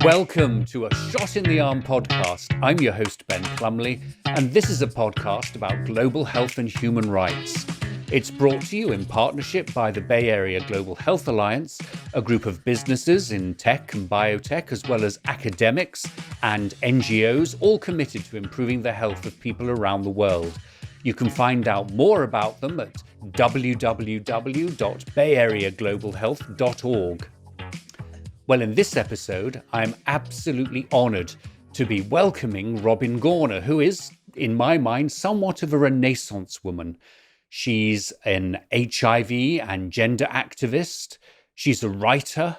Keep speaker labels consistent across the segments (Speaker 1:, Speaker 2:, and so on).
Speaker 1: Welcome to a Shot in the Arm podcast. I'm your host, Ben Plumley, and this is a podcast about global health and human rights. It's brought to you in partnership by the Bay Area Global Health Alliance, a group of businesses in tech and biotech, as well as academics and NGOs, all committed to improving the health of people around the world. You can find out more about them at www.bayareaglobalhealth.org. Well, in this episode, I'm absolutely honoured to be welcoming Robin Gorner, who is, in my mind, somewhat of a Renaissance woman. She's an HIV and gender activist. She's a writer.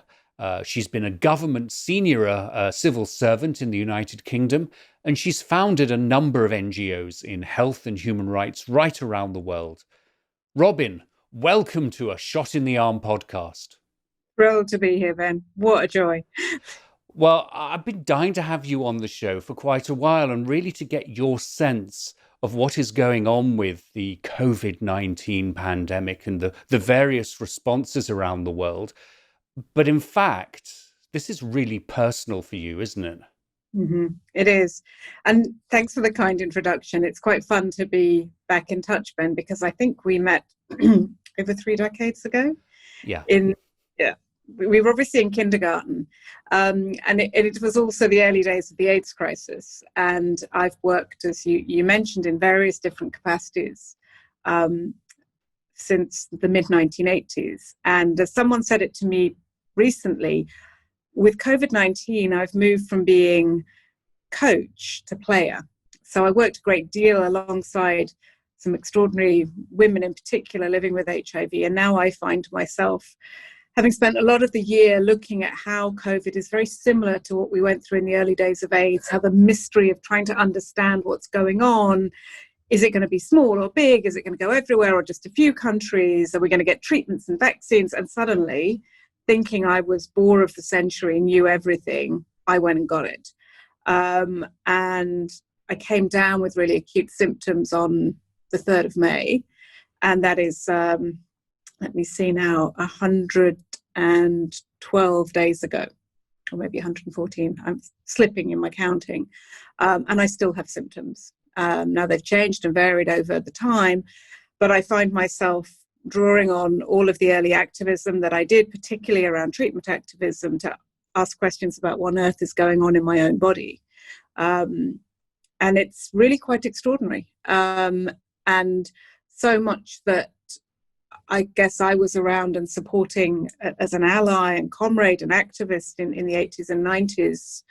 Speaker 1: She's been a government senior civil servant in the United Kingdom, and she's founded a number of NGOs in health and human rights right around the world. Robin, welcome to a Shot in the Arm podcast.
Speaker 2: Thrilled to be here, Ben. What a joy.
Speaker 1: Well, I've been dying to have you on the show for quite a while and really to get your sense of what is going on with the COVID-19 pandemic and the various responses around the world. But in fact, this is really personal for you, isn't it?
Speaker 2: Mm-hmm. It is. And thanks for the kind introduction. It's quite fun to be back in touch, Ben, because I think we met over 3 decades ago.
Speaker 1: Yeah.
Speaker 2: We were obviously in kindergarten, and it was also the early days of the AIDS crisis. And I've worked, as you mentioned, in various different capacities since the mid-1980s. And as someone said it to me recently, with COVID-19, I've moved from being coach to player. So I worked a great deal alongside some extraordinary women in particular living with HIV. And now I find myself, having spent a lot of the year looking at how COVID is very similar to what we went through in the early days of AIDS, how the mystery of trying to understand what's going on, is it going to be small or big? Is it going to go everywhere or just a few countries? Are we going to get treatments and vaccines? And suddenly, thinking I was bore of the century, knew everything, I went and got it. And I came down with really acute symptoms on the 3rd of May. And that is, let me see now, 112 days ago, or maybe 114. I'm slipping in my counting. And I still have symptoms. Now they've changed and varied over the time, but I find myself drawing on all of the early activism that I did, particularly around treatment activism, to ask questions about what on earth is going on in my own body. And it's really quite extraordinary. And so much that I guess I was around and supporting as an ally and comrade and activist in the 80s and 90s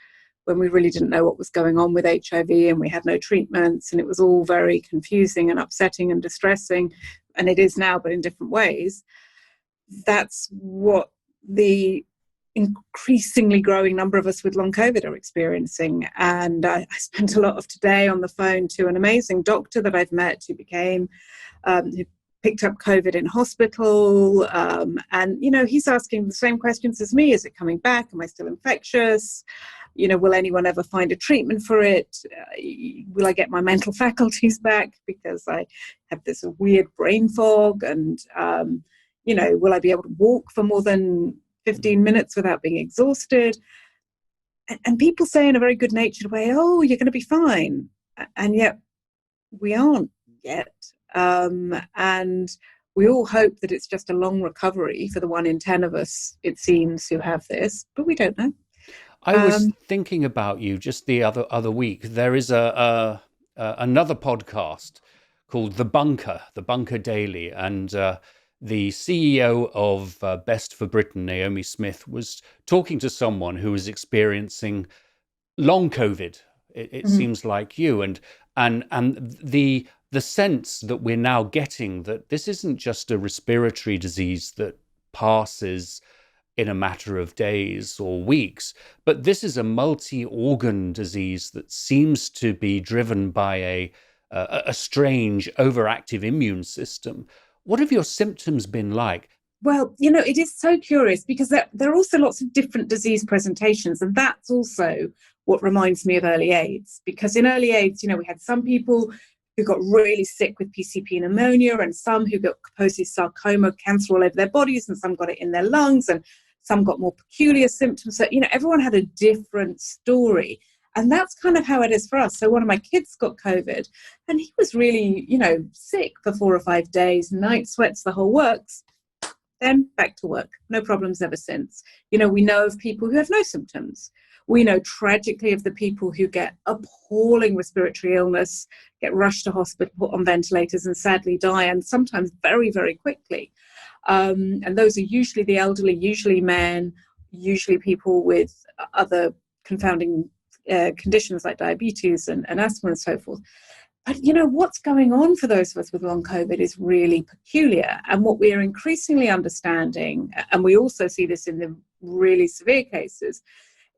Speaker 2: when we really didn't know what was going on with HIV and we had no treatments and it was all very confusing and upsetting and distressing. And it is now, but in different ways. That's what the increasingly growing number of us with long COVID are experiencing. And I spent a lot of today on the phone to an amazing doctor that I've met who picked up COVID in hospital. And, he's asking the same questions as me. Is it coming back? Am I still infectious? Will anyone ever find a treatment for it? Will I get my mental faculties back because I have this weird brain fog? And, will I be able to walk for more than 15 minutes without being exhausted? And people say in a very good-natured way, oh, you're going to be fine. And yet we aren't yet. And we all hope that it's just a long recovery for the 1 in 10 of us, it seems, who have this, but we don't know.
Speaker 1: I was thinking about you just the other week. There is another podcast called The Bunker Daily, and the CEO of Best for Britain, Naomi Smith, was talking to someone who was experiencing long COVID. It seems like you, and the sense that we're now getting that this isn't just a respiratory disease that passes in a matter of days or weeks, but this is a multi-organ disease that seems to be driven by a strange overactive immune system. What have your symptoms been like?
Speaker 2: Well, it is so curious because there are also lots of different disease presentations, and that's also what reminds me of early AIDS, because in early AIDS, we had some people who got really sick with PCP pneumonia and some who got Kaposi's sarcoma, cancer all over their bodies, and some got it in their lungs, and Some got more peculiar symptoms. So, everyone had a different story. And that's kind of how it is for us. So one of my kids got COVID and he was really, sick for 4 or 5 days, night sweats, the whole works. Then back to work. No problems ever since. We know of people who have no symptoms. We know tragically of the people who get appalling respiratory illness, get rushed to hospital, put on ventilators and sadly die, and sometimes very, very quickly. And those are usually the elderly, usually men, usually people with other confounding conditions like diabetes and asthma and so forth. But what's going on for those of us with long COVID is really peculiar. And what we are increasingly understanding, and we also see this in the really severe cases,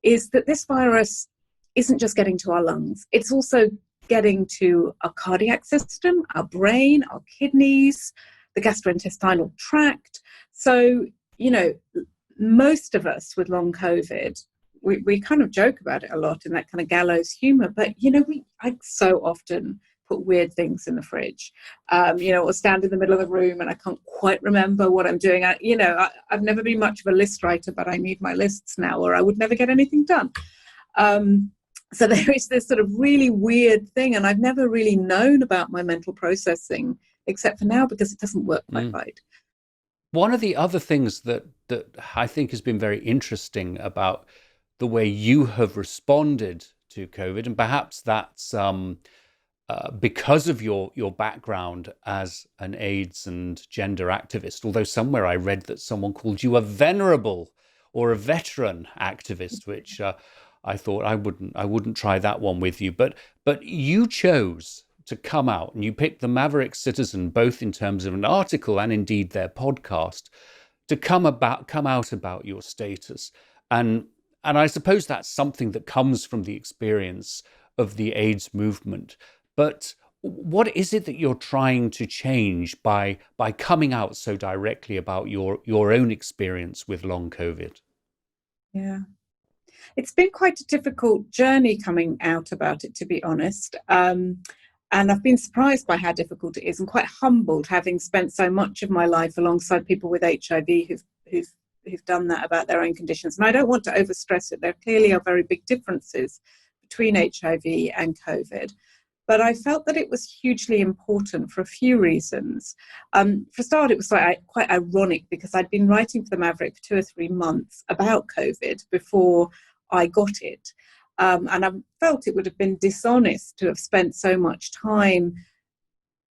Speaker 2: is that this virus isn't just getting to our lungs. It's also getting to our cardiac system, our brain, our kidneys, the gastrointestinal tract. So, most of us with long COVID, we kind of joke about it a lot in that kind of gallows humor, but I so often put weird things in the fridge, or stand in the middle of the room and I can't quite remember what I'm doing. I've never been much of a list writer, but I need my lists now or I would never get anything done. So there is this sort of really weird thing, and I've never really known about my mental processing except for now because it doesn't work quite right.
Speaker 1: One of the other things that I think has been very interesting about the way you have responded to COVID, and perhaps that's because of your background as an AIDS and gender activist, although somewhere I read that someone called you a venerable or a veteran activist, which I thought I wouldn't try that one with you. But you chose to come out, and you picked the Maverick Citizen, both in terms of an article and indeed their podcast, to come out about your status. And I suppose that's something that comes from the experience of the AIDS movement. But what is it that you're trying to change by coming out so directly about your own experience with long COVID?
Speaker 2: Yeah. It's been quite a difficult journey coming out about it, to be honest. And I've been surprised by how difficult it is and quite humbled, having spent so much of my life alongside people with HIV who've done that about their own conditions. And I don't want to overstress it. There clearly are very big differences between HIV and COVID. But I felt that it was hugely important for a few reasons. For a start, it was quite ironic because I'd been writing for the Maverick for 2 or 3 months about COVID before I got it. And I felt it would have been dishonest to have spent so much time,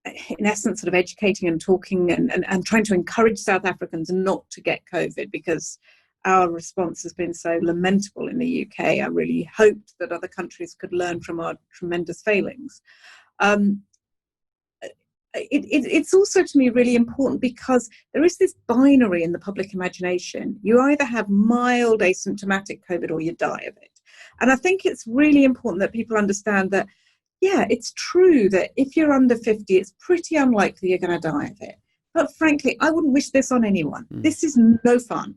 Speaker 2: in essence, sort of educating and talking and trying to encourage South Africans not to get COVID, because our response has been so lamentable in the UK. I really hoped that other countries could learn from our tremendous failings. It's also, to me, really important because there is this binary in the public imagination. You either have mild asymptomatic COVID or you die of it. And I think it's really important that people understand that, yeah, it's true that if you're under 50, it's pretty unlikely you're going to die of it. But frankly, I wouldn't wish this on anyone. This is no fun.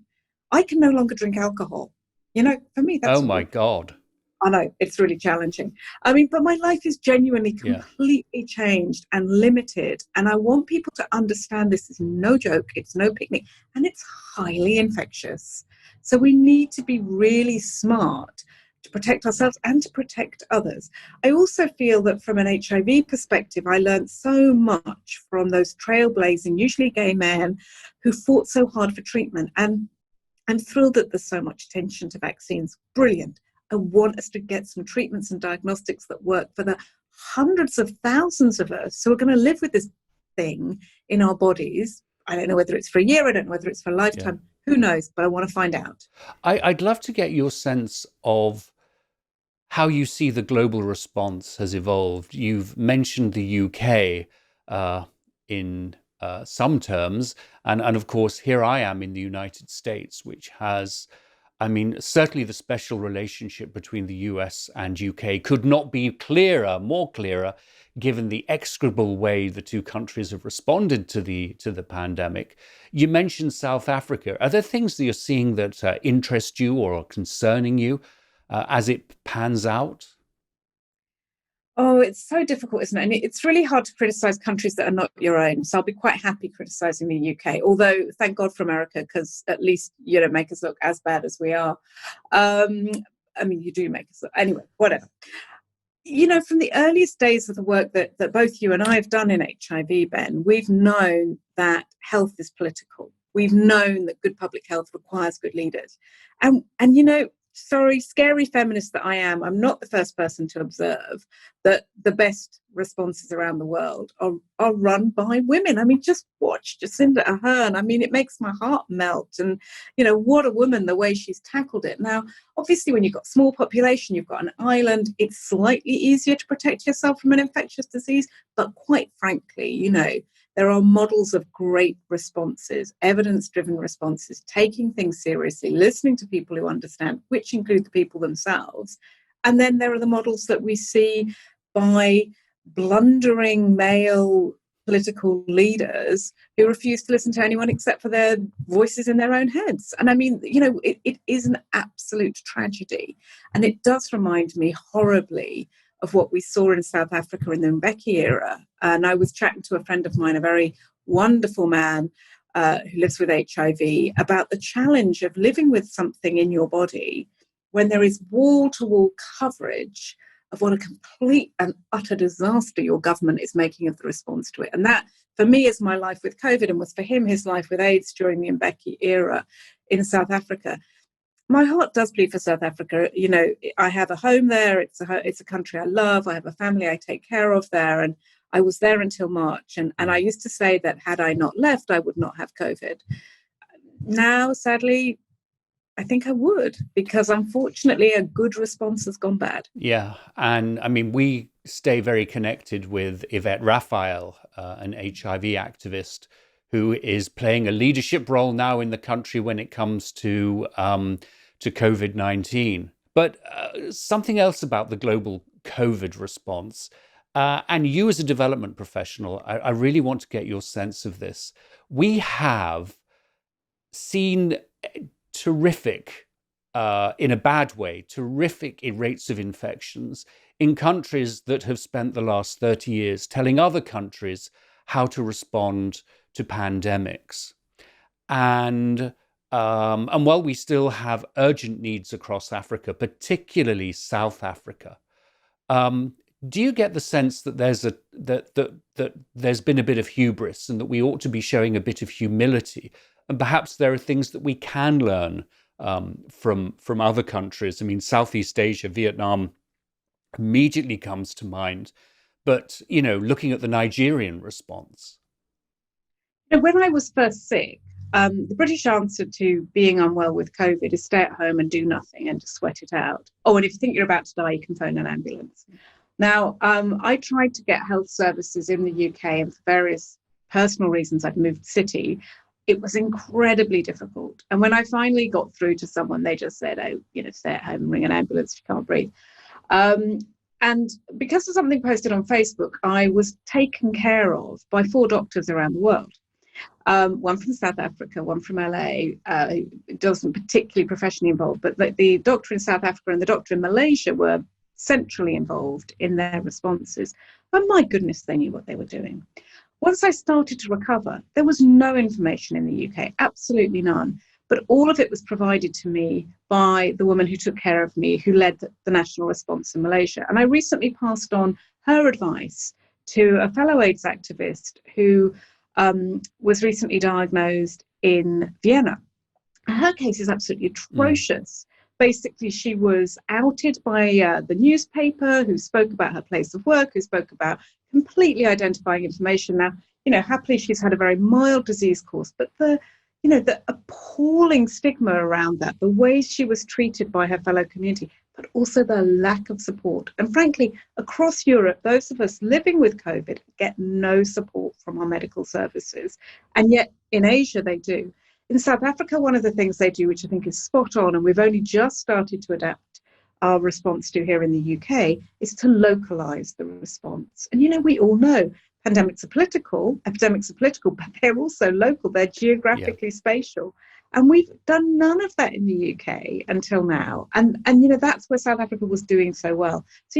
Speaker 2: I can no longer drink alcohol. For me, that's...
Speaker 1: Oh, my God.
Speaker 2: I know, it's really challenging. But my life is genuinely completely changed and limited. And I want people to understand this is no joke. It's no picnic. And it's highly infectious. So we need to be really smart to protect ourselves and to protect others. I also feel that from an HIV perspective, I learned so much from those trailblazing, usually gay men who fought so hard for treatment. And I'm thrilled that there's so much attention to vaccines. Brilliant. I want us to get some treatments and diagnostics that work for the hundreds of thousands of us who are going to live with this thing in our bodies. I don't know whether it's for a year. I don't know whether it's for a lifetime. Yeah. Who knows? But I want to find out.
Speaker 1: I'd love to get your sense of how you see the global response has evolved. You've mentioned the UK in some terms. And of course, here I am in the United States, which has, certainly the special relationship between the US and UK could not be more clearer, given the execrable way the two countries have responded to the pandemic. You mentioned South Africa. Are there things that you're seeing that interest you or are concerning you as it pans out?
Speaker 2: Oh, it's so difficult, isn't it? And it's really hard to criticize countries that are not your own. So I'll be quite happy criticizing the UK, although thank God for America, because at least you don't make us look as bad as we are. I mean, you do make us look, anyway, whatever. From the earliest days of the work that both you and I have done in HIV, Ben, we've known that health is political. We've known that good public health requires good leaders. And sorry, scary feminist that I am, I'm not the first person to observe that the best responses around the world are run by women. I mean, just watch Jacinda Ardern. I mean, it makes my heart melt. And, what a woman, the way she's tackled it. Now, obviously, when you've got a small population, you've got an island, it's slightly easier to protect yourself from an infectious disease. But quite frankly, there are models of great responses, evidence-driven responses, taking things seriously, listening to people who understand, which include the people themselves. And then there are the models that we see by blundering male political leaders who refuse to listen to anyone except for their voices in their own heads. And I mean, it is an absolute tragedy. And it does remind me horribly of what we saw in South Africa in the Mbeki era. And I was chatting to a friend of mine, a very wonderful man who lives with HIV, about the challenge of living with something in your body when there is wall-to-wall coverage of what a complete and utter disaster your government is making of the response to it. And that, for me, is my life with COVID, and was for him his life with AIDS during the Mbeki era in South Africa. My heart does bleed for South Africa. I have a home there. It's a country I love. I have a family I take care of there. And I was there until March. And I used to say that had I not left, I would not have COVID. Now, sadly, I think I would, because unfortunately a good response has gone bad.
Speaker 1: Yeah. And I mean, we stay very connected with Yvette Raphael, an HIV activist who is playing a leadership role now in the country when it comes to COVID-19. But something else about the global COVID response, and you as a development professional, I really want to get your sense of this. We have seen terrific, in a bad way, terrific rates of infections in countries that have spent the last 30 years telling other countries how to respond to pandemics. And while we still have urgent needs across Africa, particularly South Africa, do you get the sense that that there's been a bit of hubris and that we ought to be showing a bit of humility, and perhaps there are things that we can learn from other countries? I mean, Southeast Asia, Vietnam immediately comes to mind, but looking at the Nigerian response.
Speaker 2: When I was first sick, the British answer to being unwell with COVID is stay at home and do nothing and just sweat it out. Oh, and if you think you're about to die, you can phone an ambulance. Now, I tried to get health services in the UK, and for various personal reasons, I've moved city. It was incredibly difficult. And when I finally got through to someone, they just said, oh, stay at home and ring an ambulance if you can't breathe. And because of something posted on Facebook, I was taken care of by 4 doctors around the world. One from South Africa, one from LA, wasn't particularly professionally involved, but the doctor in South Africa and the doctor in Malaysia were centrally involved in their responses. And my goodness, they knew what they were doing. Once I started to recover, there was no information in the UK, absolutely none. But all of it was provided to me by the woman who took care of me, who led the national response in Malaysia. And I recently passed on her advice to a fellow AIDS activist who was recently diagnosed in Vienna. Her case is absolutely atrocious. Basically, she was outed by the newspaper, who spoke about her place of work, who spoke about completely identifying information. Now, happily, she's had a very mild disease course, but the appalling stigma around that, the way she was treated by her fellow community, but also the lack of support. And frankly, across Europe, those of us living with COVID get no support from our medical services. And yet in Asia, they do. In South Africa, one of the things they do, which I think is spot on, and we've only just started to adapt our response to here in the UK, is to localize the response. And, we all know epidemics are political, but they're also local. They're geographically spatial. And we've done none of that in the UK until now. And that's where South Africa was doing so well. So,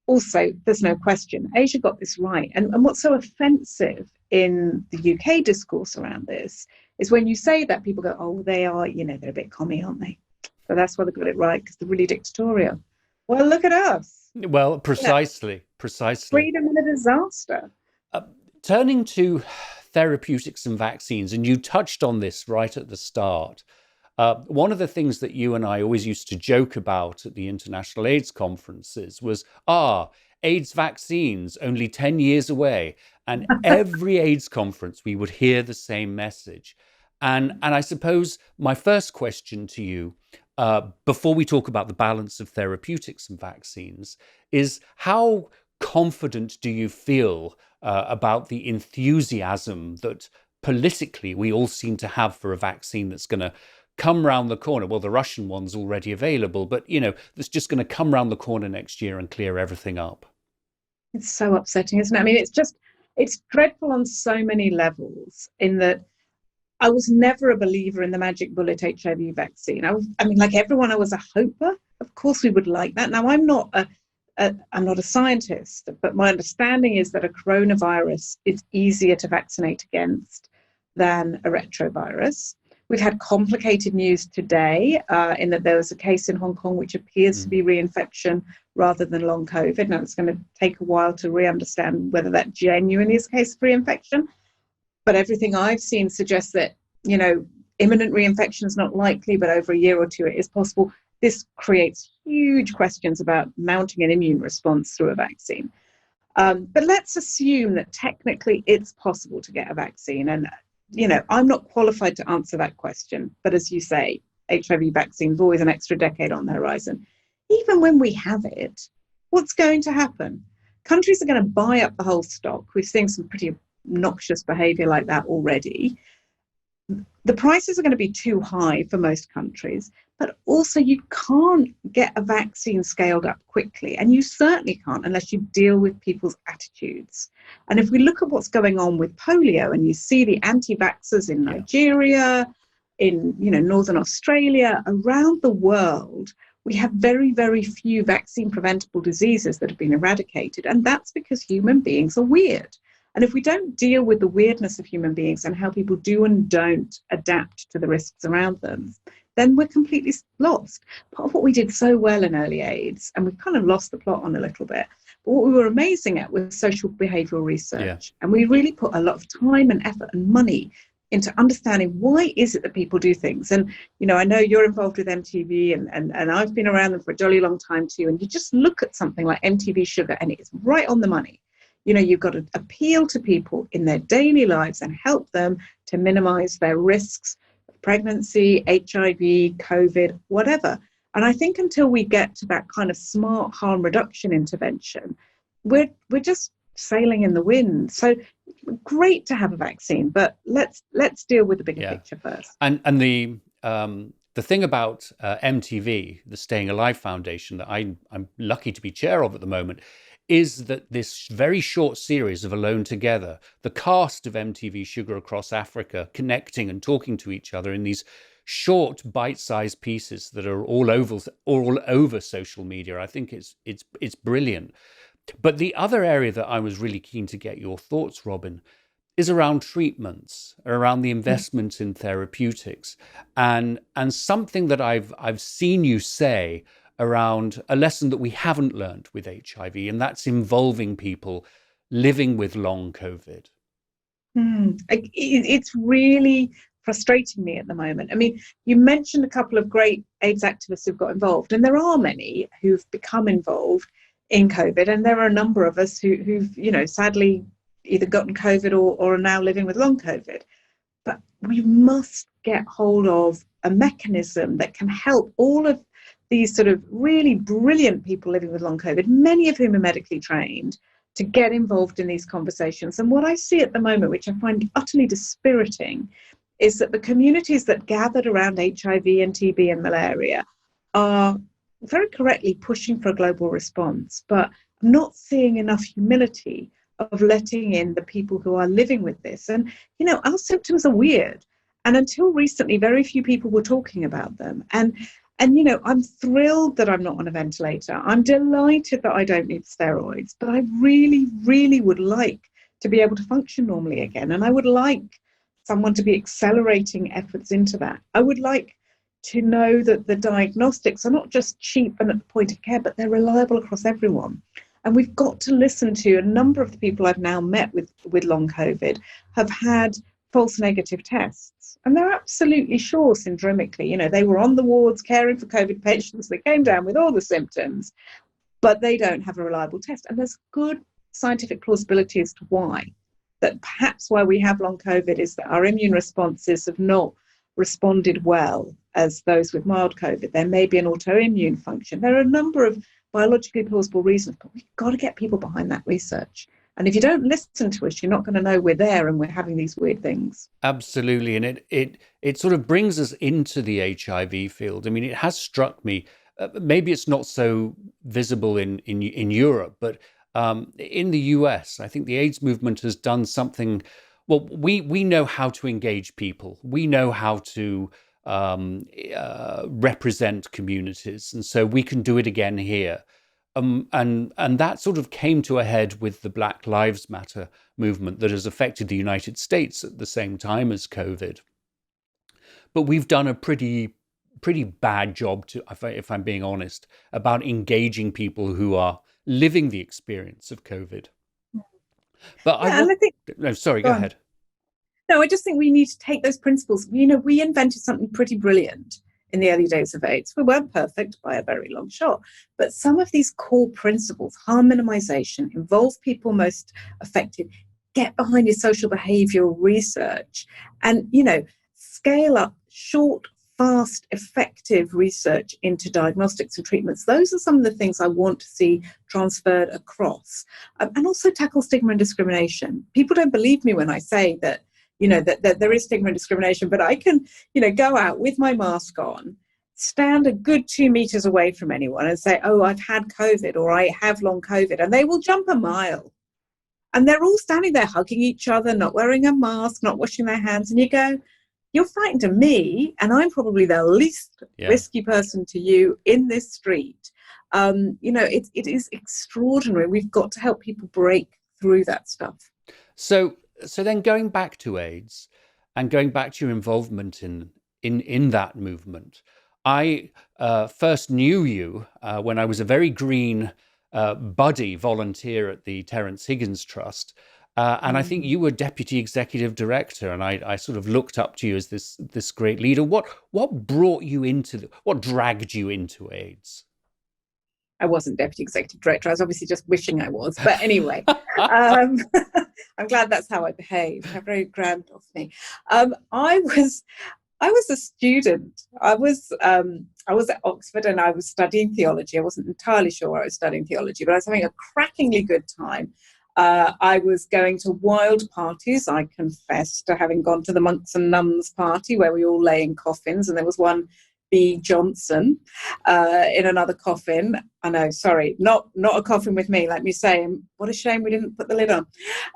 Speaker 2: also, there's no question, Asia got this right. And what's so offensive in the UK discourse around this is when you say that, people go, oh, they are, they're a bit commie, aren't they? So that's why they got it right, because they're really dictatorial. Well, look at us.
Speaker 1: Well, precisely.
Speaker 2: Freedom in a disaster.
Speaker 1: Turning to therapeutics and vaccines, and you touched on this right at the start. One of the things that you and I always used to joke about at the International AIDS conferences was, AIDS vaccines only 10 years away. And every AIDS conference, we would hear the same message. And I suppose my first question to you, before we talk about the balance of therapeutics and vaccines, is how confident do you feel about the enthusiasm that politically we all seem to have for a vaccine that's going to come round the corner? Well, the Russian one's already available, but that's just going to come round the corner next year and clear everything up.
Speaker 2: It's so upsetting, isn't it? I mean, it's dreadful on so many levels, in that I was never a believer in the magic bullet HIV vaccine. I mean, like everyone, I was a hoper. Of course, we would like that. Now, I'm not a scientist, but my understanding is that a coronavirus is easier to vaccinate against than a retrovirus. We've had complicated news today in that there was a case in Hong Kong which appears to be reinfection rather than long COVID. Now, it's going to take a while to re-understand whether that genuinely is a case of reinfection. But everything I've seen suggests that, imminent reinfection is not likely, but over a year or two it is possible. This creates huge questions about mounting an immune response through a vaccine. But let's assume that technically it's possible to get a vaccine. And, I'm not qualified to answer that question. But as you say, HIV vaccine is always an extra decade on the horizon. Even when we have it, what's going to happen? Countries are going to buy up the whole stock. We've seen some pretty obnoxious behavior like that already. The prices are going to be too high for most countries, but also you can't get a vaccine scaled up quickly, and you certainly can't unless you deal with people's attitudes. And if we look at what's going on with polio, and you see the anti-vaxxers in Nigeria, in Northern Australia, around the world, we have very, very few vaccine preventable diseases that have been eradicated, and that's because human beings are weird. And if we don't deal with the weirdness of human beings and how people do and don't adapt to the risks around them, then we're completely lost. Part of what we did so well in early AIDS, and we've kind of lost the plot on a little bit, but what we were amazing at was social behavioural research. Yeah. And we really put a lot of time and effort and money into understanding why is it that people do things. And, I know you're involved with MTV, and I've been around them for a jolly long time too. And you just look at something like MTV Sugar, and it's right on the money. You've got to appeal to people in their daily lives and help them to minimize their risks of pregnancy, HIV, COVID, whatever. And I think until we get to that kind of smart harm reduction intervention, we're just sailing in the wind. So great to have a vaccine, but let's deal with the bigger picture first.
Speaker 1: And the thing about MTV, the Staying Alive Foundation, that I'm lucky to be chair of at the moment, is that this very short series of Alone Together, the cast of MTV Sugar across Africa connecting and talking to each other in these short bite-sized pieces that are all over social media. I think it's brilliant. But the other area that I was really keen to get your thoughts, Robin, is around treatments, around the investment in therapeutics, and something that I've seen you say around a lesson that we haven't learned with HIV, and that's involving people living with long COVID.
Speaker 2: It's really frustrating me at the moment. I mean, you mentioned a couple of great AIDS activists who've got involved, and there are many who've become involved in COVID, and there are a number of us who've sadly either gotten COVID or are now living with long COVID. But we must get hold of a mechanism that can help all of these sort of really brilliant people living with long COVID, many of whom are medically trained, to get involved in these conversations. And what I see at the moment, which I find utterly dispiriting, is that the communities that gathered around HIV and TB and malaria are very correctly pushing for a global response, but not seeing enough humility of letting in the people who are living with this. And, our symptoms are weird. And until recently, very few people were talking about them. And And, I'm thrilled that I'm not on a ventilator. I'm delighted that I don't need steroids, but I really, really would like to be able to function normally again. And I would like someone to be accelerating efforts into that. I would like to know that the diagnostics are not just cheap and at the point of care, but they're reliable across everyone. And we've got to listen to a number of the people I've now met with long COVID have had false negative tests. And they're absolutely sure syndromically, they were on the wards caring for COVID patients. They came down with all the symptoms, but they don't have a reliable test. And there's good scientific plausibility as to why. That perhaps why we have long COVID is that our immune responses have not responded well as those with mild COVID. There may be an autoimmune function. There are a number of biologically plausible reasons, but we've got to get people behind that research. And if you don't listen to us, you're not going to know we're there and we're having these weird things.
Speaker 1: Absolutely. And it sort of brings us into the HIV field. I mean, it has struck me, maybe it's not so visible in Europe, but in the US, I think the AIDS movement has done something. Well, we know how to engage people. We know how to represent communities. And so we can do it again here. And that sort of came to a head with the Black Lives Matter movement that has affected the United States at the same time as COVID. But we've done a pretty bad job, if I'm being honest, about engaging people who are living the experience of COVID. But
Speaker 2: I think.
Speaker 1: No, sorry, go ahead.
Speaker 2: No, I just think we need to take those principles. We invented something pretty brilliant in the early days of AIDS. We weren't perfect by a very long shot, but some of these core principles, harm minimization, involve people most affected, get behind your social behavioral research, and, scale up short, fast, effective research into diagnostics and treatments. Those are some of the things I want to see transferred across. And also tackle stigma and discrimination. People don't believe me when I say that, that there is stigma and discrimination, but I can, go out with my mask on, stand a good 2 meters away from anyone and say, oh, I've had COVID or I have long COVID, and they will jump a mile. And they're all standing there hugging each other, not wearing a mask, not washing their hands. And you go, you're frightened of me, and I'm probably the least risky person to you in this street. It is extraordinary. We've got to help people break through that stuff.
Speaker 1: So then going back to AIDS and going back to your involvement in that movement, I first knew you when I was a very green buddy volunteer at the Terence Higgins Trust. And I think you were deputy executive director, and I sort of looked up to you as this great leader. What brought you what dragged you into AIDS?
Speaker 2: I wasn't deputy executive director. I was obviously just wishing I was. But anyway, I'm glad that's how I behaved. How very grand of me. I was a student. I was at Oxford and I was studying theology. I wasn't entirely sure why I was studying theology, but I was having a crackingly good time. I was going to wild parties. I confess to having gone to the monks and nuns party where we all lay in coffins, and there was one B. Johnson in another coffin. I know, sorry, not a coffin with me, let me say. What a shame we didn't put the lid on.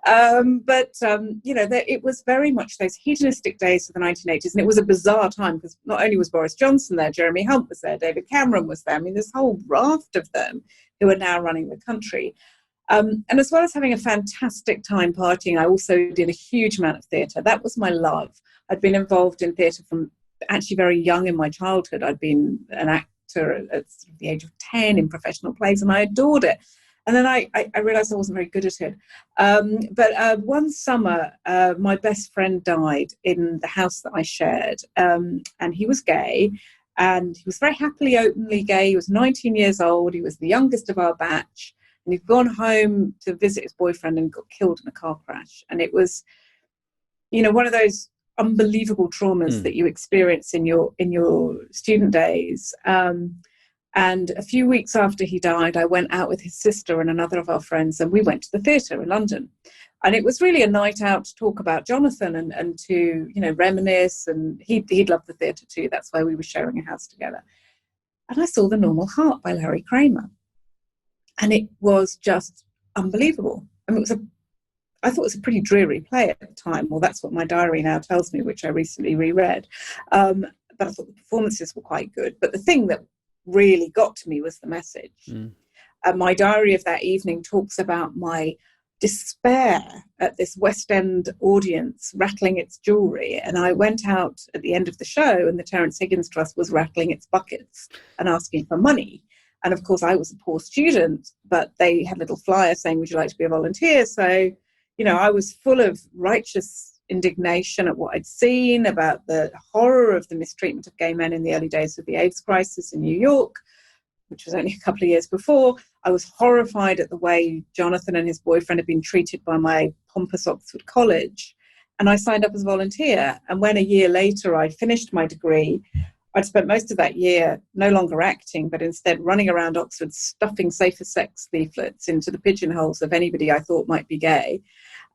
Speaker 2: It was very much those hedonistic days of the 1980s, and it was a bizarre time because not only was Boris Johnson there, Jeremy Hunt was there, David Cameron was there. I mean, this whole raft of them who are now running the country. And as well as having a fantastic time partying, I also did a huge amount of theatre. That was my love. I'd been involved in theatre from actually very young in my childhood. I'd been an actor at the age of 10 in professional plays, and I adored it. And then I realised I wasn't very good at it. But one summer, my best friend died in the house that I shared, and he was gay, and he was very happily, openly gay. He was 19 years old. He was the youngest of our batch. And he'd gone home to visit his boyfriend and got killed in a car crash. And it was, one of those unbelievable traumas that you experience in your student days. And a few weeks after he died, I went out with his sister and another of our friends, and we went to the theatre in London. And it was really a night out to talk about Jonathan and to, reminisce. And he'd loved the theatre too. That's why we were sharing a house together. And I saw The Normal Heart by Larry Kramer. And it was just unbelievable. I mean, I thought it was a pretty dreary play at the time. Well, that's what my diary now tells me, which I recently reread. But but I thought the performances were quite good. But the thing that really got to me was the message. And my diary of that evening talks about my despair at this West End audience rattling its jewellery. And I went out at the end of the show, and the Terence Higgins Trust was rattling its buckets and asking for money. And of course, I was a poor student, but they had a little flyer saying, would you like to be a volunteer? So, I was full of righteous indignation at what I'd seen, about the horror of the mistreatment of gay men in the early days of the AIDS crisis in New York, which was only a couple of years before. I was horrified at the way Jonathan and his boyfriend had been treated by my pompous Oxford College. And I signed up as a volunteer. And when a year later I finished my degree, I'd spent most of that year no longer acting, but instead running around Oxford, stuffing safer sex leaflets into the pigeonholes of anybody I thought might be gay.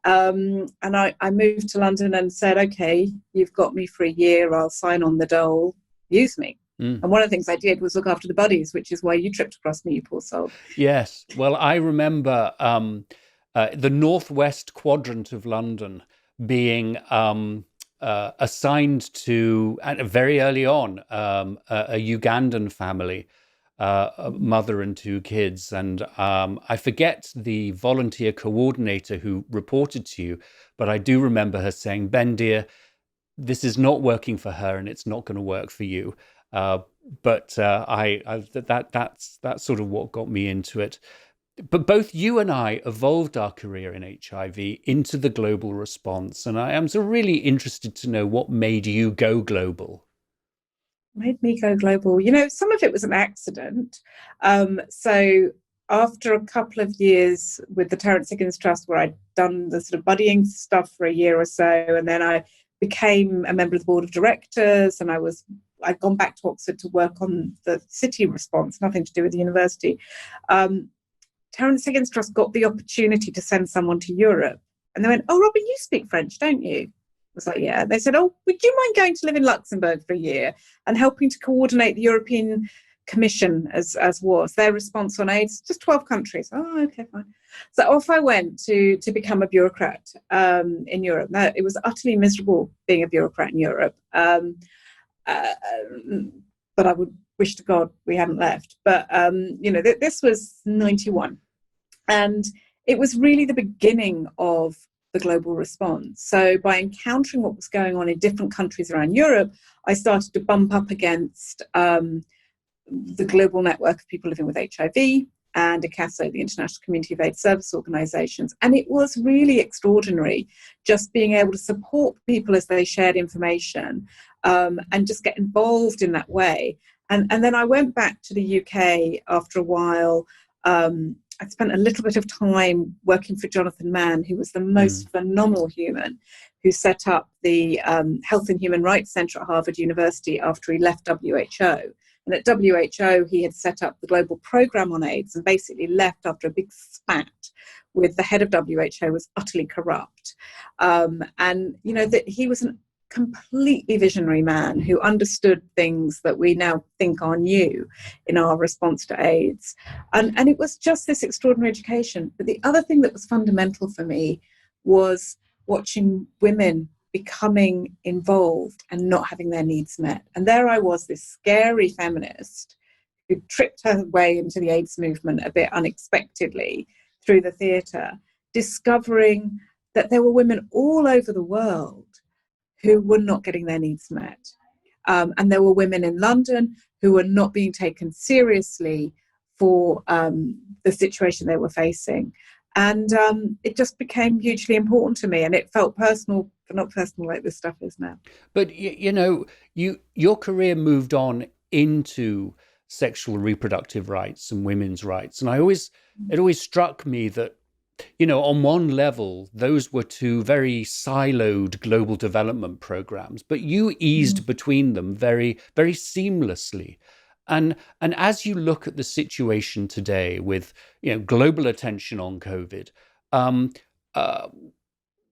Speaker 2: And I moved to London and said, okay, you've got me for a year. I'll sign on the dole. Use me. And one of the things I did was look after the buddies, which is why you tripped across me, you poor soul.
Speaker 1: Yes. Well, I remember the northwest quadrant of London being assigned to, very early on, a Ugandan family, a mother and two kids. And I forget the volunteer coordinator who reported to you, but I do remember her saying, Ben, dear, this is not working for her and it's not going to work for you. But that's sort of what got me into it. But both you and I evolved our career in HIV into the global response. And I am so really interested to know what made you go global.
Speaker 2: Made me go global. Some of it was an accident. So after a couple of years with the Terence Higgins Trust, where I'd done the sort of buddying stuff for a year or so, and then I became a member of the board of directors, and I'd gone back to Oxford to work on the city response, nothing to do with the university. Terence Higgins Trust got the opportunity to send someone to Europe. And they went, oh, Robin, you speak French, don't you? I was like, yeah. They said, oh, would you mind going to live in Luxembourg for a year and helping to coordinate the European Commission as was their response on AIDS? Just 12 countries. Oh, okay, fine. So off I went to become a bureaucrat in Europe. Now, it was utterly miserable being a bureaucrat in Europe. But I would wish to God we hadn't left. But, this was 91. And it was really the beginning of the global response. So by encountering what was going on in different countries around Europe, I started to bump up against the global network of people living with HIV and ICASO, the International Community of AIDS Service Organisations. And it was really extraordinary just being able to support people as they shared information and just get involved in that way. And then I went back to the UK after a while. I spent a little bit of time working for Jonathan Mann, who was the most phenomenal human, who set up the Health and Human Rights Centre at Harvard University after he left WHO. And at WHO, he had set up the global program on AIDS and basically left after a big spat with the head of WHO was utterly corrupt. That he was an completely visionary man who understood things that we now think are new in our response to AIDS. And it was just this extraordinary education. But the other thing that was fundamental for me was watching women becoming involved and not having their needs met. And there I was, this scary feminist who tripped her way into the AIDS movement a bit unexpectedly through the theatre, discovering that there were women all over the world who were not getting their needs met. And there were women in London who were not being taken seriously for the situation they were facing. And it just became hugely important to me, and it felt personal, but not personal like this stuff is now.
Speaker 1: But, your career moved on into sexual reproductive rights and women's rights. And it always struck me that, on one level, those were two very siloed global development programs, but you eased between them very, very seamlessly. And as you look at the situation today with, global attention on COVID,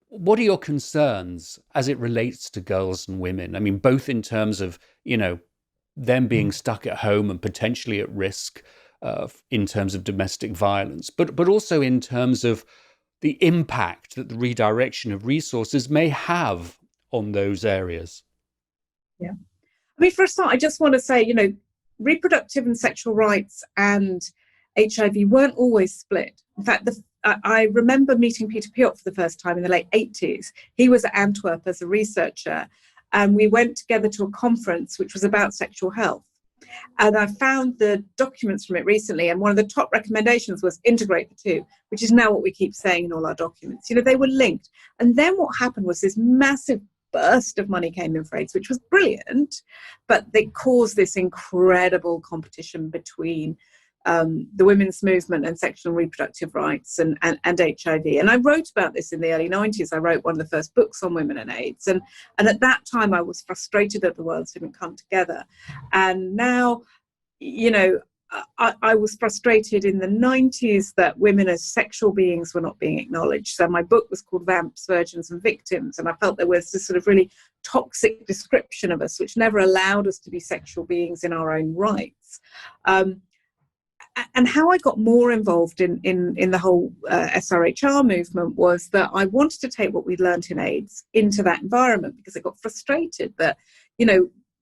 Speaker 1: what are your concerns as it relates to girls and women? I mean, both in terms of, them being stuck at home and potentially at risk in terms of domestic violence, but also in terms of the impact that the redirection of resources may have on those areas.
Speaker 2: Yeah. I mean, for a start, I just want to say, reproductive and sexual rights and HIV weren't always split. In fact, I remember meeting Peter Piot for the first time in the late 80s. He was at Antwerp as a researcher, and we went together to a conference which was about sexual health. And I found the documents from it recently, and one of the top recommendations was integrate the two, which is now what we keep saying in all our documents. They were linked. And then what happened was this massive burst of money came in for AIDS, which was brilliant, but they caused this incredible competition between the women's movement and sexual and reproductive rights and HIV. And I wrote about this in the early 90s. I wrote one of the first books on women and AIDS. And at that time, I was frustrated that the worlds didn't come together. And now, I was frustrated in the 90s that women as sexual beings were not being acknowledged. So my book was called Vamps, Virgins and Victims. And I felt there was this sort of really toxic description of us, which never allowed us to be sexual beings in our own rights. And how I got more involved in the whole SRHR movement was that I wanted to take what we'd learned in AIDS into that environment, because I got frustrated that,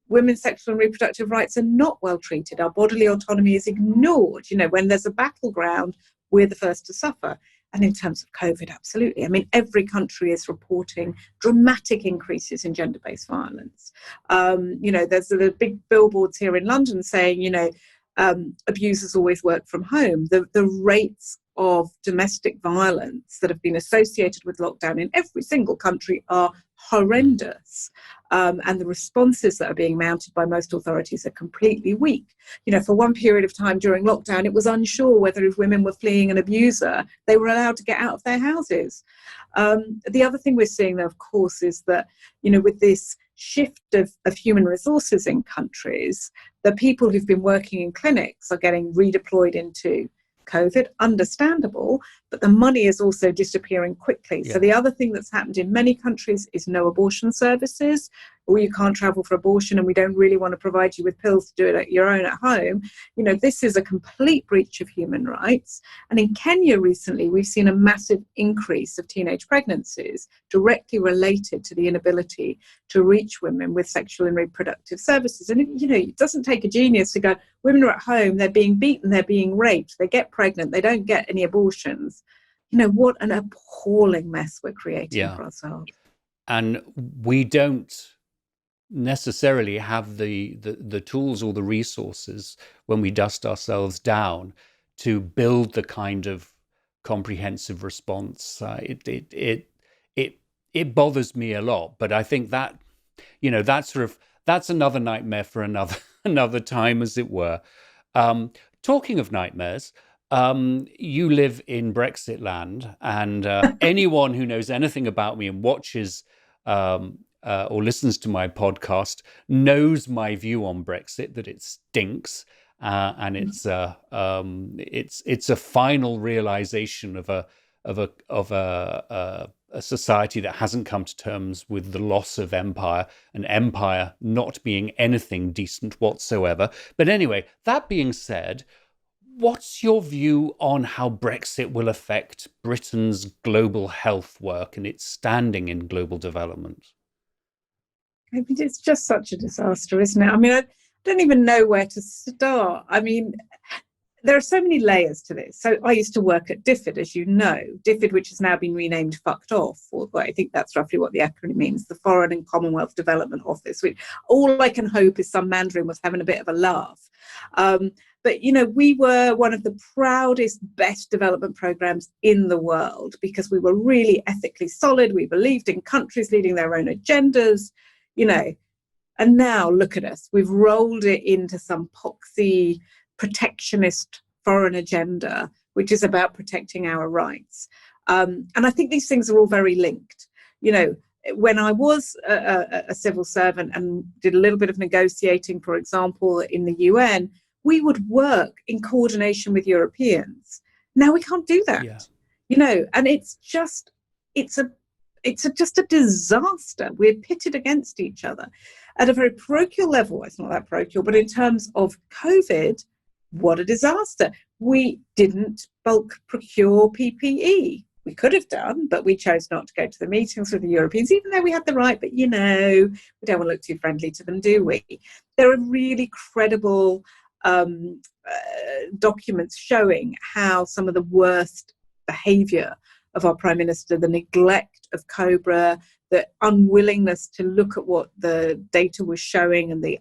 Speaker 2: women's sexual and reproductive rights are not well treated. Our bodily autonomy is ignored. When there's a battleground, we're the first to suffer. And in terms of COVID, absolutely. I mean, every country is reporting dramatic increases in gender-based violence. There's the big billboards here in London saying, abusers always work from home. The rates of domestic violence that have been associated with lockdown in every single country are horrendous. And the responses that are being mounted by most authorities are completely weak. For one period of time during lockdown, it was unsure whether if women were fleeing an abuser, they were allowed to get out of their houses. The other thing we're seeing, though, of course, is that, with this shift of human resources in countries, the people who've been working in clinics are getting redeployed into COVID, understandable, but the money is also disappearing quickly. Yeah. So the other thing that's happened in many countries is no abortion services, or you can't travel for abortion and we don't really want to provide you with pills to do it at your own at home. This is a complete breach of human rights. And in Kenya recently, we've seen a massive increase of teenage pregnancies directly related to the inability to reach women with sexual and reproductive services. And, it doesn't take a genius to go, women are at home, they're being beaten, they're being raped, they get pregnant, they don't get any abortions. What an appalling mess we're creating for ourselves.
Speaker 1: And we don't necessarily have the tools or the resources when we dust ourselves down to build the kind of comprehensive response. It bothers me a lot, but I think that that's another nightmare for another time, as it were. Talking of nightmares, you live in Brexit land, and anyone who knows anything about me and watches or listens to my podcast knows my view on Brexit, that it stinks, and it's a final realization of a society that hasn't come to terms with the loss of empire, and empire not being anything decent whatsoever. But anyway, that being said, what's your view on how Brexit will affect Britain's global health work and its standing in global development?
Speaker 2: I mean, it's just such a disaster, isn't it? I mean, I don't even know where to start. I mean, there are so many layers to this. So I used to work at DFID, as you know, DFID, which has now been renamed Fucked Off, or I think that's roughly what the acronym means, the Foreign and Commonwealth Development Office, which all I can hope is some Mandarin was having a bit of a laugh. But, we were one of the proudest, best development programs in the world because we were really ethically solid. We believed in countries leading their own agendas, and now look at us. We've rolled it into some poxy protectionist foreign agenda, which is about protecting our rights. And I think these things are all very linked. When I was a civil servant and did a little bit of negotiating, for example, in the UN, we would work in coordination with Europeans. Now we can't do that, and it's just a disaster. We're pitted against each other at a very parochial level. It's not that parochial, but in terms of COVID, what a disaster. We didn't bulk procure PPE. we could have done, but we chose not to go to the meetings with the Europeans, even though we had the right. But, we don't want to look too friendly to them, do we? There are really credible documents showing how some of the worst behaviour of our Prime Minister, the neglect of COBRA, the unwillingness to look at what the data was showing, and the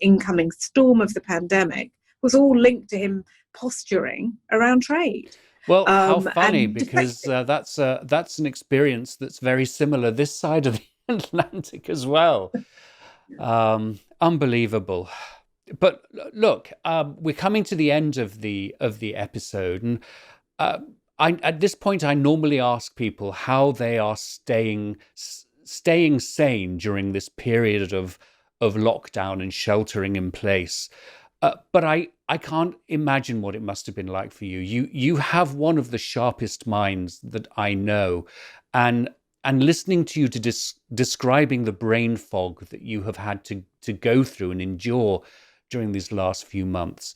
Speaker 2: incoming storm of the pandemic was all linked to him posturing around trade.
Speaker 1: Well, how funny, because that's an experience that's very similar this side of the Atlantic as well. Unbelievable. But look, we're coming to the end of the episode, and at this point, I normally ask people how they are staying sane during this period of lockdown and sheltering in place. But I can't imagine what it must have been like for you. You have one of the sharpest minds that I know, and listening to you describing the brain fog that you have had to go through and endure during these last few months,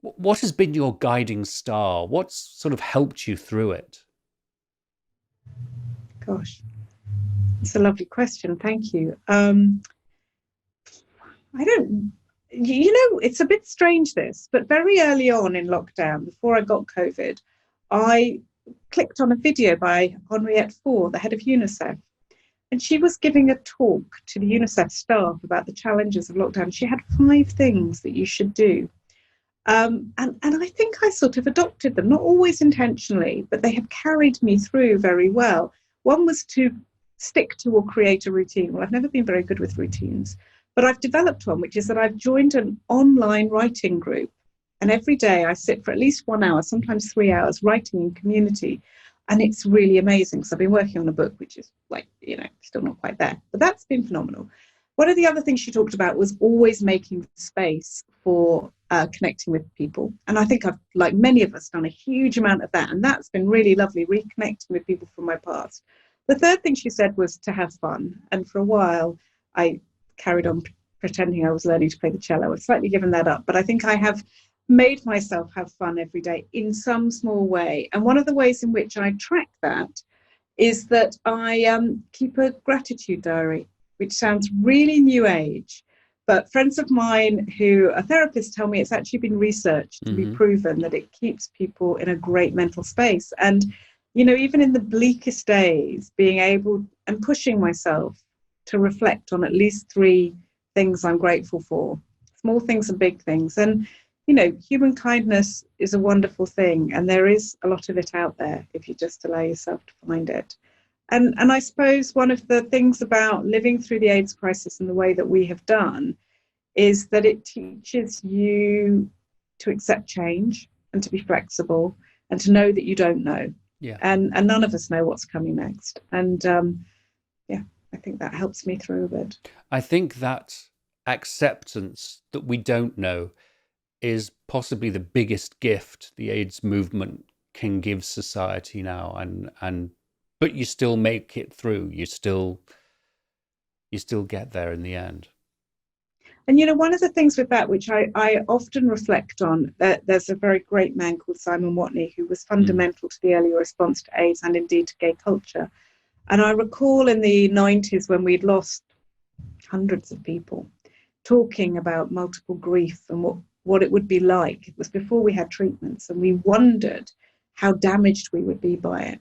Speaker 1: what has been your guiding star? What's sort of helped you through it?
Speaker 2: Gosh, it's a lovely question. Thank you. It's a bit strange, this, but very early on in lockdown, before I got COVID, I clicked on a video by Henriette Fore, the head of UNICEF, and she was giving a talk to the UNICEF staff about the challenges of lockdown. She had 5 things that you should do. And I think I sort of adopted them, not always intentionally, but they have carried me through very well. One was to stick to or create a routine. Well, I've never been very good with routines, but I've developed one, which is that I've joined an online writing group. And every day I sit for at least 1 hour, sometimes 3 hours, writing in community. And it's really amazing. So I've been working on a book, which is still not quite there, but that's been phenomenal. One of the other things she talked about was always making space for connecting with people. And I think I've, like many of us, done a huge amount of that. And that's been really lovely, reconnecting with people from my past. The third thing she said was to have fun. And for a while, I carried on pretending I was learning to play the cello. I've slightly given that up, but I think I have made myself have fun every day in some small way. And one of the ways in which I track that is that I keep a gratitude diary, which sounds really new age, but friends of mine who are therapists tell me it's actually been researched to be proven that it keeps people in a great mental space. And, even in the bleakest days, being able and pushing myself to reflect on at least 3 things I'm grateful for, small things and big things. And, human kindness is a wonderful thing, and there is a lot of it out there if you just allow yourself to find it. And I suppose one of the things about living through the AIDS crisis in the way that we have done is that it teaches you to accept change and to be flexible and to know that you don't know.
Speaker 1: Yeah.
Speaker 2: And none of us know what's coming next. And I think that helps me through a bit.
Speaker 1: I think that acceptance that we don't know is possibly the biggest gift the AIDS movement can give society now, but you still make it through. You still get there in the end.
Speaker 2: And one of the things with that, which I often reflect on, there's a very great man called Simon Watney who was fundamental to the early response to AIDS and indeed to gay culture. And I recall in the 90s when we'd lost hundreds of people, talking about multiple grief and what it would be like. It was before we had treatments, and we wondered how damaged we would be by it.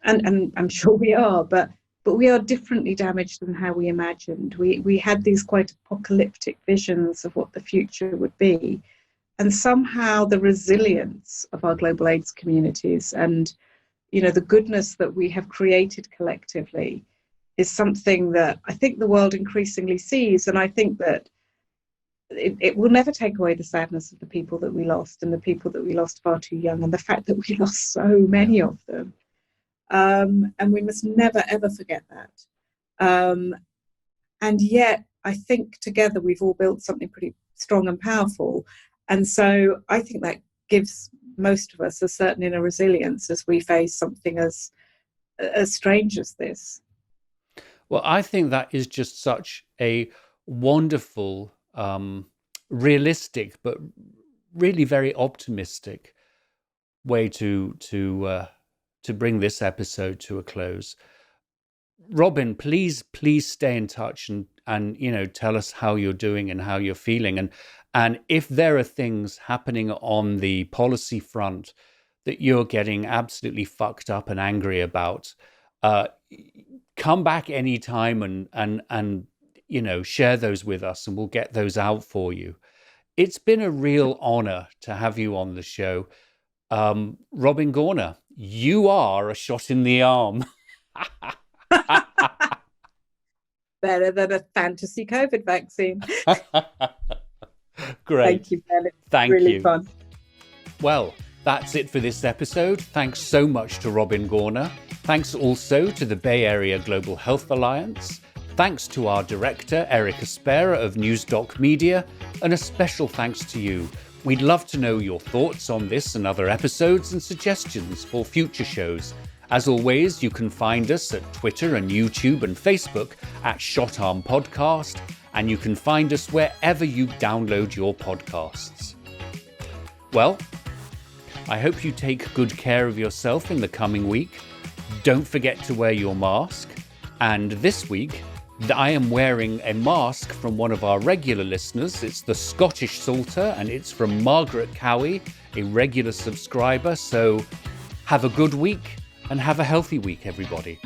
Speaker 2: And I'm sure we are, but we are differently damaged than how we imagined. We had these quite apocalyptic visions of what the future would be. And somehow the resilience of our global AIDS communities and, the goodness that we have created collectively is something that I think the world increasingly sees. And I think that it will never take away the sadness of the people that we lost, and the people that we lost far too young, and the fact that we lost so many of them. And we must never, ever forget that. And yet, I think together we've all built something pretty strong and powerful. And so I think that gives most of us a certain inner resilience as we face something as strange as this.
Speaker 1: Well, I think that is just such a wonderful, realistic, but really very optimistic way to to bring this episode to a close. Robin, please stay in touch and tell us how you're doing and how you're feeling, and if there are things happening on the policy front that you're getting absolutely fucked up and angry about, come back anytime and share those with us, and we'll get those out for you. It's been a real honor to have you on the show. Robin Gorner, you are a shot in the arm.
Speaker 2: Better than a fantasy COVID vaccine.
Speaker 1: Great.
Speaker 2: Thank you, Ben.
Speaker 1: Thank
Speaker 2: really
Speaker 1: you.
Speaker 2: Fun.
Speaker 1: Well, that's it for this episode. Thanks so much to Robin Gorner. Thanks also to the Bay Area Global Health Alliance. Thanks to our director, Erica Spera of NewsDoc Media. And a special thanks to you. We'd love to know your thoughts on this and other episodes and suggestions for future shows. As always, you can find us at Twitter and YouTube and Facebook at Shot Arm Podcast, and you can find us wherever you download your podcasts. Well, I hope you take good care of yourself in the coming week. Don't forget to wear your mask. And this week, I am wearing a mask from one of our regular listeners. It's the Scottish Salter, and it's from Margaret Cowie, a regular subscriber. So have a good week and have a healthy week, everybody.